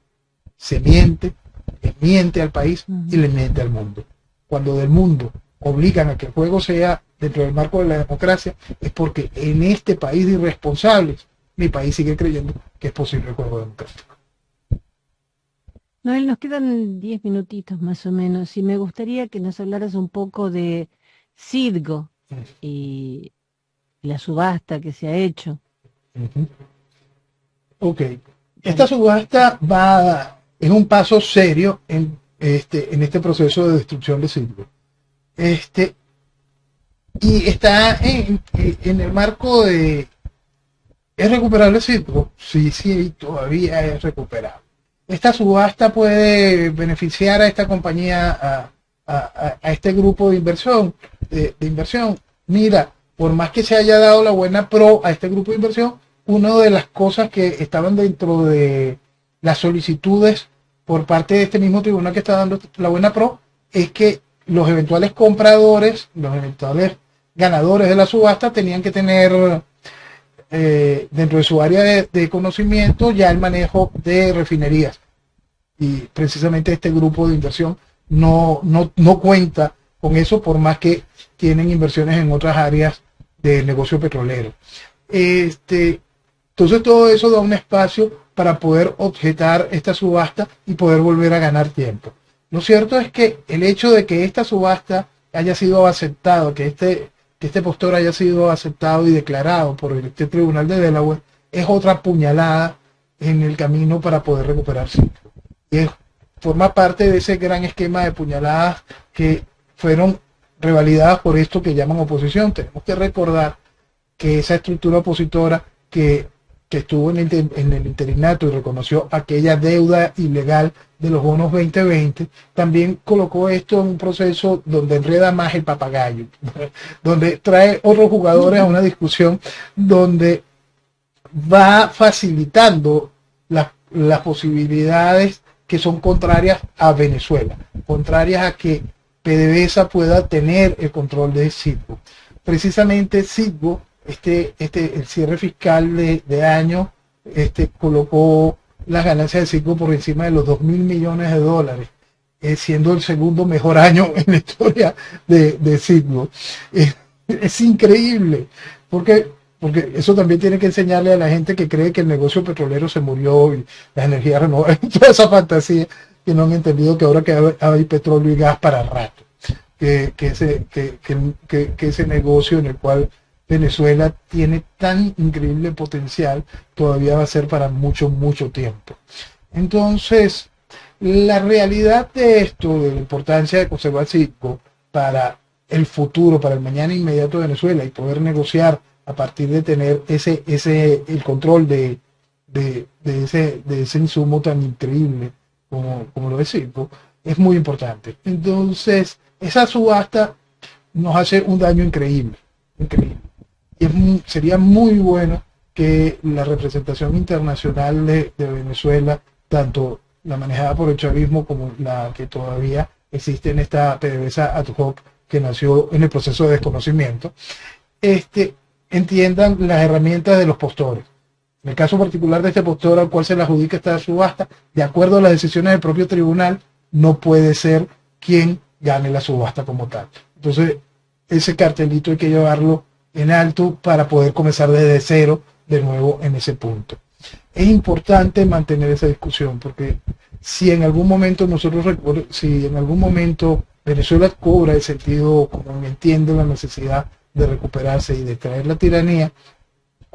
B: se miente, le miente al país y le miente al mundo. Cuando del mundo obligan a que el juego sea dentro del marco de la democracia, es porque en este país de irresponsables, mi país sigue creyendo que es posible el juego democrático.
A: Noel, nos quedan 10 minutitos más o menos y me gustaría que nos hablaras un poco de Citgo y la subasta que se ha hecho.
B: Ok, esta subasta es un paso serio en este proceso de destrucción de Citgo. Y está en el marco de ¿es recuperable Citgo? Sí, todavía es recuperable. Esta subasta puede beneficiar a esta compañía, a este grupo de inversión. Mira, por más que se haya dado la buena pro a este grupo de inversión, una de las cosas que estaban dentro de las solicitudes por parte de este mismo tribunal que está dando la buena pro, es que los eventuales compradores, los eventuales ganadores de la subasta tenían que tener dentro de su área de conocimiento ya el manejo de refinerías. Y precisamente este grupo de inversión no cuenta con eso, por más que tienen inversiones en otras áreas del negocio petrolero. Entonces todo eso da un espacio para poder objetar esta subasta y poder volver a ganar tiempo. Lo cierto es que el hecho de que esta subasta haya sido aceptado, que este postor haya sido aceptado y declarado por este tribunal de Delaware, es otra puñalada en el camino para poder recuperar Citgo. Y forma parte de ese gran esquema de puñaladas que fueron revalidadas por esto que llaman oposición. Tenemos que recordar que esa estructura opositora que estuvo en el interinato y reconoció aquella deuda ilegal de los bonos 2020, también colocó esto en un proceso donde enreda más el papagayo, donde trae otros jugadores a una discusión donde va facilitando las posibilidades que son contrarias a Venezuela, contrarias a que PDVSA pueda tener el control de Citgo. Precisamente Citgo, el cierre fiscal de año colocó las ganancias de Citgo por encima de los 2.000 millones de dólares, siendo el segundo mejor año en la historia de Citgo. Es increíble, porque eso también tiene que enseñarle a la gente que cree que el negocio petrolero se murió y las energías renovables, toda esa fantasía, que no han entendido que ahora que hay petróleo y gas para rato, que ese negocio en el cual Venezuela tiene tan increíble potencial todavía va a ser para mucho tiempo. Entonces, La realidad de esto, de la importancia de conservar Citgo para el futuro, para el mañana inmediato de Venezuela y poder negociar a partir de tener el control de ese insumo tan increíble como lo es Citgo, es muy importante. Entonces, esa subasta nos hace un daño increíble, increíble. Y sería muy bueno que la representación internacional de Venezuela, tanto la manejada por el chavismo como la que todavía existe en esta PDVSA ad hoc que nació en el proceso de desconocimiento, entiendan las herramientas de los postores. En el caso particular de este postor al cual se le adjudica esta subasta, de acuerdo a las decisiones del propio tribunal, no puede ser quien gane la subasta como tal. Entonces, ese cartelito hay que llevarlo en alto para poder comenzar desde cero de nuevo en ese punto. Es importante mantener esa discusión porque si en algún momento Venezuela cobra el sentido común, entiende la necesidad de recuperarse y de traer la tiranía,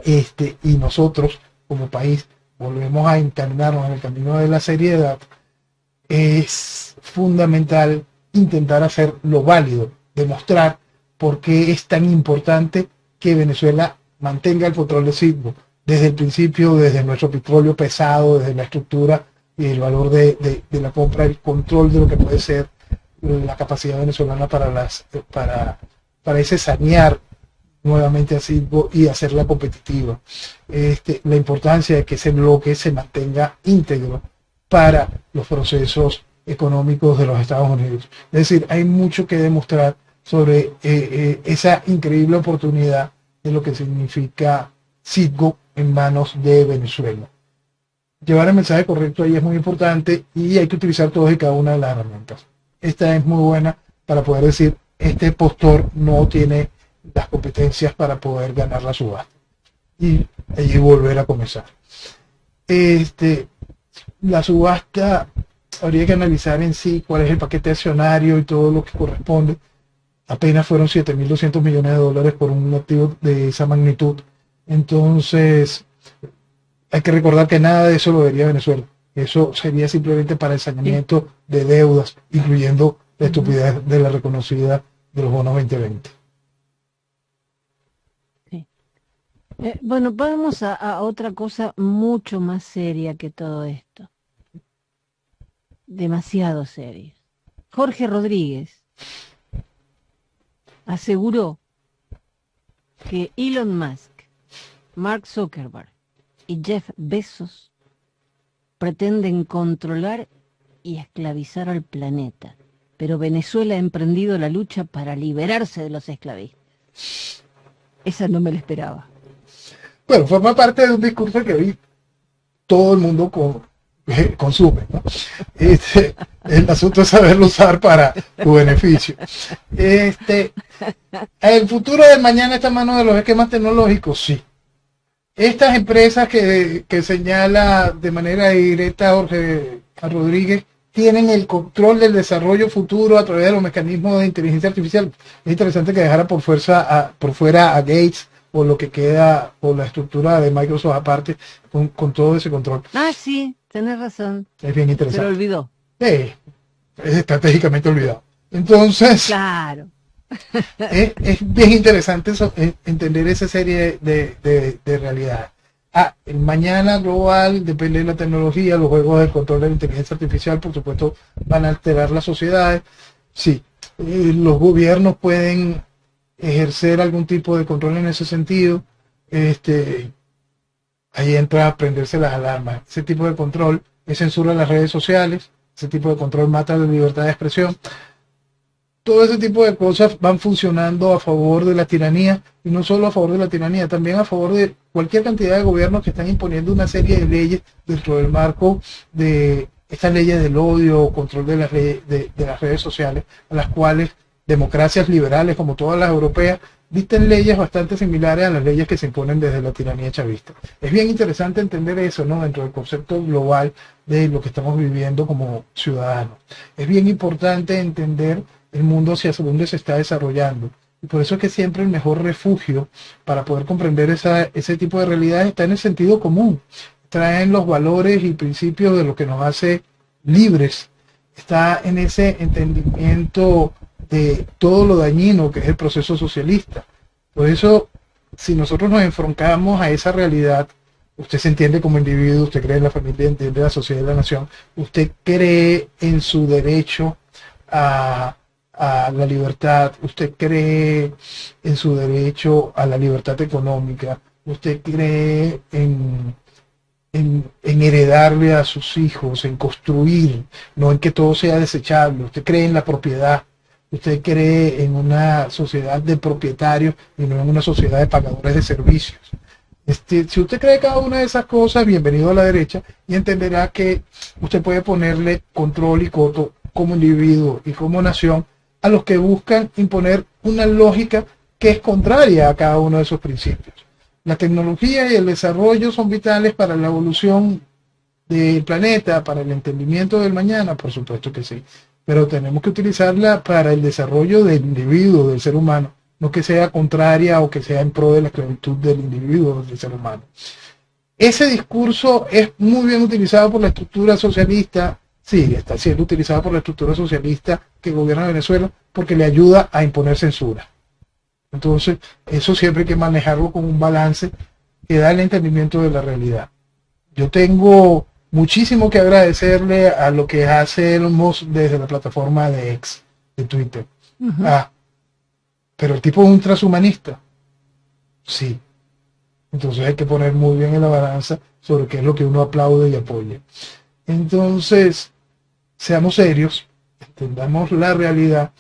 B: y nosotros como país volvemos a encaminarnos en el camino de la seriedad, es fundamental intentar hacer lo válido, demostrar por qué es tan importante que Venezuela mantenga el control de Citgo desde el principio, desde nuestro petróleo pesado, desde la estructura y el valor de la compra, el control de lo que puede ser la capacidad venezolana para ese sanear nuevamente a Citgo y hacerla competitiva. La importancia de que ese bloque se mantenga íntegro para los procesos económicos de los Estados Unidos. Es decir, hay mucho que demostrar sobre esa increíble oportunidad de lo que significa Citgo en manos de Venezuela. Llevar el mensaje correcto ahí es muy importante y hay que utilizar todas y cada una de las herramientas. Esta es muy buena para poder decir, este postor no tiene las competencias para poder ganar la subasta. Y allí volver a comenzar. La subasta habría que analizar en sí cuál es el paquete accionario y todo lo que corresponde. Apenas fueron 7.200 millones de dólares por un activo de esa magnitud. Entonces, hay que recordar que nada de eso lo vería Venezuela. Eso sería simplemente para el saneamiento de deudas, incluyendo la estupidez de la reconocida de los bonos 2020.
A: Sí. Bueno, vamos a otra cosa mucho más seria que todo esto. Demasiado seria. Jorge Rodríguez aseguró que Elon Musk, Mark Zuckerberg y Jeff Bezos pretenden controlar y esclavizar al planeta, pero Venezuela ha emprendido la lucha para liberarse de los esclavistas. Esa no me la esperaba.
B: Bueno, forma parte de un discurso que hoy todo el mundo consume, ¿no? El asunto es saberlo usar para tu beneficio. El futuro del mañana está en manos de los esquemas tecnológicos, sí. Estas empresas que señala de manera directa Jorge Rodríguez tienen el control del desarrollo futuro a través de los mecanismos de inteligencia artificial. Es interesante que dejara por fuera a Gates o lo que queda, o la estructura de Microsoft aparte, con todo ese control.
A: Ah, sí, tenés razón.
B: Es bien interesante.
A: Se lo olvidó.
B: Es estratégicamente olvidado. Entonces,
A: claro.
B: es bien interesante entender esa serie de realidades. El mañana global depende de la tecnología, los juegos de control de la inteligencia artificial, por supuesto, van a alterar las sociedades. Sí, los gobiernos pueden ejercer algún tipo de control en ese sentido. Ahí entra a prenderse las alarmas. Ese tipo de control es censura en las redes sociales, ese tipo de control mata la libertad de expresión. Todo ese tipo de cosas van funcionando a favor de la tiranía, y no solo a favor de la tiranía, también a favor de cualquier cantidad de gobiernos que están imponiendo una serie de leyes dentro del marco de estas leyes del odio, control de las redes sociales, a las cuales democracias liberales como todas las europeas dictan leyes bastante similares a las leyes que se imponen desde la tiranía chavista. Es bien interesante entender eso, ¿no?, dentro del concepto global de lo que estamos viviendo como ciudadanos. Es bien importante entender el mundo hacia dónde se está desarrollando. Y por eso es que siempre el mejor refugio para poder comprender ese tipo de realidades está en el sentido común. Traen los valores y principios de lo que nos hace libres, está en ese entendimiento de todo lo dañino que es el proceso socialista. Por eso, si nosotros nos enfrontamos a esa realidad, usted se entiende como individuo, usted cree en la familia, entiende la sociedad y la nación, usted cree en su derecho a la libertad, usted cree en su derecho a la libertad económica, usted cree en heredarle a sus hijos, en construir, no en que todo sea desechable, usted cree en la propiedad, usted cree en una sociedad de propietarios y no en una sociedad de pagadores de servicios. Si usted cree cada una de esas cosas, bienvenido a la derecha y entenderá que usted puede ponerle control y coto como individuo y como nación a los que buscan imponer una lógica que es contraria a cada uno de esos principios. La tecnología y el desarrollo son vitales para la evolución del planeta, para el entendimiento del mañana, por supuesto que sí, pero tenemos que utilizarla para el desarrollo del individuo, del ser humano, no que sea contraria o que sea en pro de la esclavitud del individuo, del ser humano. Ese discurso es muy bien utilizado por la estructura socialista, sí, está siendo utilizado por la estructura socialista que gobierna Venezuela porque le ayuda a imponer censura. Entonces, eso siempre hay que manejarlo con un balance que da el entendimiento de la realidad. Yo tengo muchísimo que agradecerle a lo que hace Elon Musk desde la plataforma de X, de Twitter. Pero el tipo es un transhumanista. Sí. Entonces hay que poner muy bien en la balanza sobre qué es lo que uno aplaude y apoya. Entonces, seamos serios, entendamos la realidad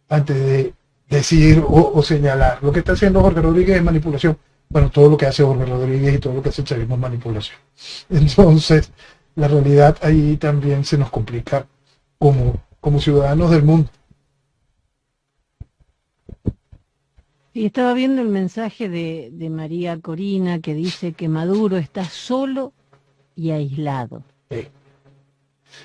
B: antes de decir o señalar. Lo que está haciendo Jorge Rodríguez es manipulación. Bueno, todo lo que hace Jorge Rodríguez y todo lo que hace el chavismo es manipulación. Entonces, la realidad ahí también se nos complica como ciudadanos del mundo.
A: Y estaba viendo el mensaje de María Corina que dice que Maduro está solo y aislado.
B: Sí.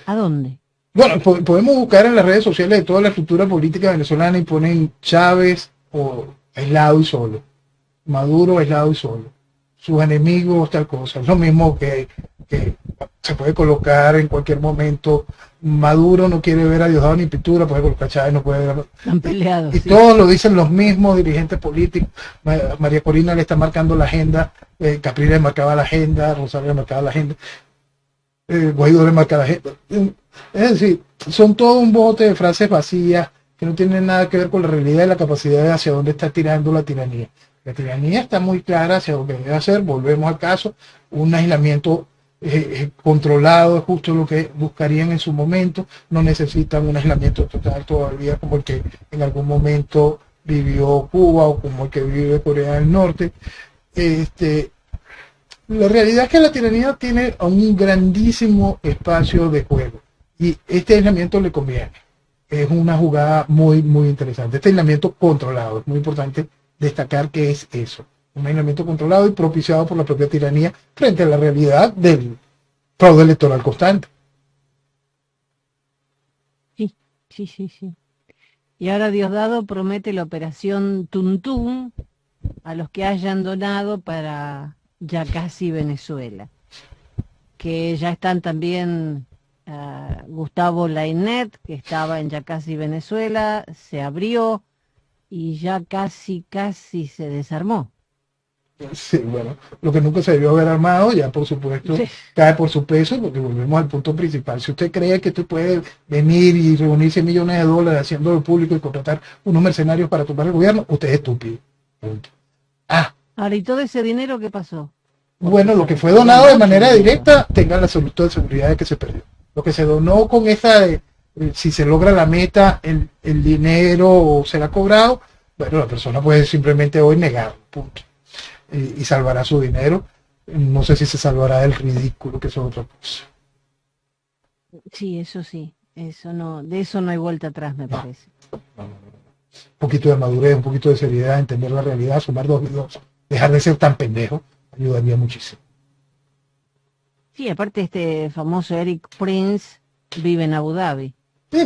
A: ¿A dónde?
B: Bueno, podemos buscar en las redes sociales de toda la estructura política venezolana y ponen Chávez o aislado y solo, Maduro aislado y solo, sus enemigos tal cosa. Es lo mismo que se puede colocar en cualquier momento. Maduro no quiere ver a Diosdado ni pintura, puede colocar Chávez, no puede ver.
A: Están peleados.
B: Y sí, todos lo dicen los mismos dirigentes políticos. María Corina le está marcando la agenda, Capriles le marcaba la agenda, Rosario le marcaba la agenda, Guaidó le marca la agenda. Es decir, son todo un bote de frases vacías que no tienen nada que ver con la realidad y la capacidad de hacia dónde está tirando la tiranía. La tiranía está muy clara hacia lo que debe hacer. Volvemos al caso, un aislamiento controlado es justo lo que buscarían en su momento. No necesitan un aislamiento total todavía como el que en algún momento vivió Cuba o como el que vive Corea del Norte. La realidad es que la tiranía tiene un grandísimo espacio de juego y este aislamiento le conviene. Es una jugada muy, muy interesante. Este aislamiento controlado, es muy importante destacar que es eso. Un aislamiento controlado y propiciado por la propia tiranía frente a la realidad del fraude electoral constante.
A: Sí. Y ahora Diosdado promete la operación Tuntún a los que hayan donado para ya casi Venezuela. Que ya están también Gustavo Lainet, que estaba en ya casi Venezuela, se abrió y ya casi se desarmó.
B: Sí, bueno, lo que nunca se debió haber armado ya por supuesto cae por su peso, porque volvemos al punto principal. Si usted cree que usted puede venir y reunirse millones de dólares haciéndolo público y contratar unos mercenarios para tomar el gobierno, usted es estúpido. Punto.
A: Ahora, ¿y todo ese dinero qué pasó?
B: Bueno, lo que fue donado de manera directa, tenga la absoluta seguridad de que se perdió. Lo que se donó con esa, si se logra la meta, el dinero será cobrado, bueno, la persona puede simplemente hoy negarlo, punto. Y salvará su dinero. No sé si se salvará del ridículo, que eso es otra cosa.
A: Sí, eso sí. Eso no, de eso no hay vuelta atrás, me parece.
B: No. Un poquito de madurez, un poquito de seriedad, entender la realidad, sumar 2 y 2, dejar de ser tan pendejo, ayudaría muchísimo.
A: Sí, aparte este famoso Eric Prince vive en Abu Dhabi.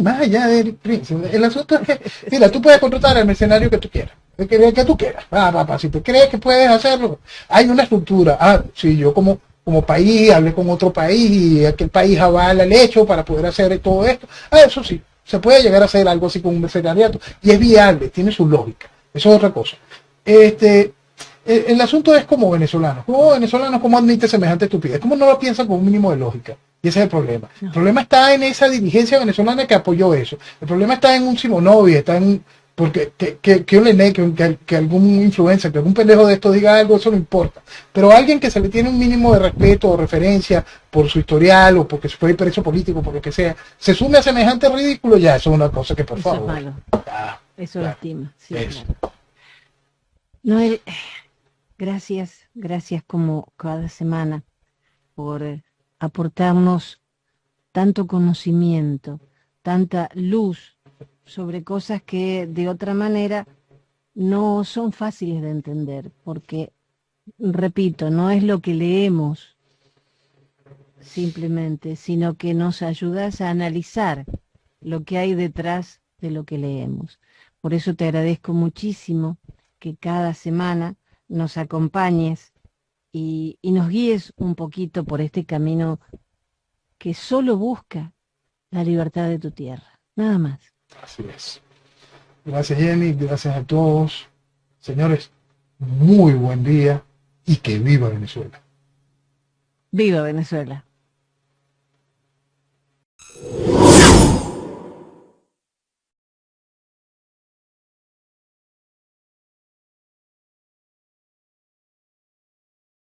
B: Más allá de Eric Prince, el asunto es que, mira, tú puedes contratar al mercenario que tú quieras. El que tú quieras, si te crees que puedes hacerlo, hay una estructura. Sí, yo como como país, hablé con otro país y aquel país avala el hecho para poder hacer todo esto. Eso sí, se puede llegar a hacer algo así con un mercenariato y es viable, tiene su lógica. Eso es otra cosa. El asunto es como venezolanos. Como venezolanos, ¿cómo admite semejante estupidez? ¿Cómo no lo piensan con un mínimo de lógica? Y ese es el problema. El problema está en esa dirigencia venezolana que apoyó eso. El problema está en un Simonovi, está en... Porque que algún influencer, que algún pendejo de esto diga algo, eso no importa. Pero alguien que se le tiene un mínimo de respeto o referencia por su historial o porque fue preso político, por lo que sea, se sume a semejante ridículo, ya eso es una cosa que por
A: Eso
B: favor.
A: es malo. Eso lastima. Sí,
B: eso.
A: claro. Noel, gracias como cada semana por aportarnos tanto conocimiento, tanta luz sobre cosas que de otra manera no son fáciles de entender, porque, repito, no es lo que leemos simplemente, sino que nos ayudas a analizar lo que hay detrás de lo que leemos. Por eso te agradezco muchísimo que cada semana nos acompañes y nos guíes un poquito por este camino que solo busca la libertad de tu tierra, nada más.
B: Así es. Gracias Jenny, gracias a todos. Señores, muy buen día y que viva Venezuela.
A: ¡Viva Venezuela!